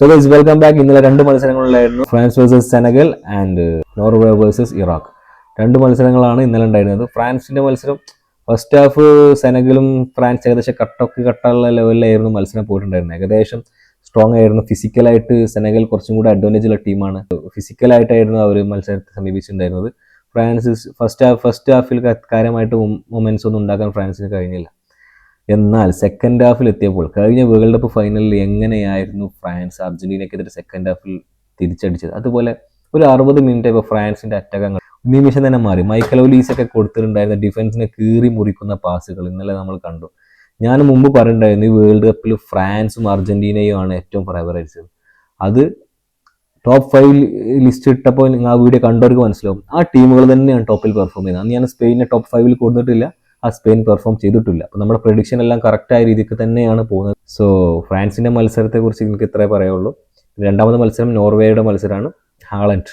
So guys welcome back. ഇന്നലെ രണ്ട് മത്സരങ്ങളിലായിരുന്നു, France versus Senegal and Norway versus Iraq. രണ്ട് മത്സരങ്ങളാണ് ഇന്നലെ ഉണ്ടായിരുന്നത്. ഫ്രാൻസിന്റെ മത്സരം ഫസ്റ്റ് ഹാഫ് സെനഗലും ഫ്രാൻസ് ഏകദേശം കട്ടുള്ള ലെവലിലായിരുന്നു മത്സരം പോയിട്ടുണ്ടായിരുന്നത്. ഏകദേശം സ്ട്രോങ് ആയിരുന്നു. ഫിസിക്കലായിട്ട് സെനഗൽ കുറച്ചും കൂടി അഡ്വാൻറ്റേജ് ഉള്ള ടീമാണ്. ഫിസിക്കലായിട്ടായിരുന്നു അവർ മത്സരത്തെ സമീപിച്ചിട്ടുണ്ടായിരുന്നത്. ഫ്രാൻസ് ഫസ്റ്റ് ഹാഫിൽ കാര്യമായിട്ട് മൊമെന്റ്സ് ഒന്നും ഉണ്ടാക്കാൻ ഫ്രാൻസിന് കഴിഞ്ഞില്ല. എന്നാൽ സെക്കൻഡ് ഹാഫിൽ എത്തിയപ്പോൾ, കഴിഞ്ഞ വേൾഡ് കപ്പ് ഫൈനലിൽ എങ്ങനെയായിരുന്നു ഫ്രാൻസ് അർജന്റീനയ്ക്കെതിരെ സെക്കൻഡ് ഹാഫിൽ തിരിച്ചടിച്ചത്, അതുപോലെ ഒരു 60 മിനിറ്റ് ഇപ്പോൾ ഫ്രാൻസിന്റെ അറ്റകങ്ങൾ നിമിഷം തന്നെ മാറി. മൈക്കൽ ഒലീസ് ഒക്കെ കൊടുത്തിട്ടുണ്ടായിരുന്ന ഡിഫൻസിനെ കീറി മുറിക്കുന്ന പാസുകൾ ഇന്നലെ നമ്മൾ കണ്ടു. ഞാൻ മുമ്പ് പറഞ്ഞിട്ടുണ്ടായിരുന്നു, ഈ വേൾഡ് കപ്പിൽ ഫ്രാൻസും അർജന്റീനയും ആണ് ഏറ്റവും ഫേവറേറ്റ്സ്. അത് ടോപ്പ് 5 ലിസ്റ്റ് ഇട്ടപ്പോൾ ആ വീഡിയോ കണ്ടവർക്ക് മനസ്സിലാവും, ആ ടീമുകൾ തന്നെയാണ് ടോപ്പിൽ പെർഫോം ചെയ്യുന്നത്. അന്ന് ഞാൻ സ്പെയിനെ ടോപ്പ് 5 കൊടുത്തിട്ടില്ല, ആ സ്പെയിൻ പെർഫോം ചെയ്തിട്ടില്ല. അപ്പോൾ നമ്മുടെ പ്രഡിക്ഷൻ എല്ലാം കറക്റ്റായ രീതിക്ക് തന്നെയാണ് പോകുന്നത്. സോ ഫ്രാൻസിന്റെ മത്സരത്തെക്കുറിച്ച് എനിക്ക് ഇത്രേ പറയുള്ളൂ. രണ്ടാമത്തെ മത്സരം നോർവേയുടെ മത്സരമാണ്. ഹാളൻഡ്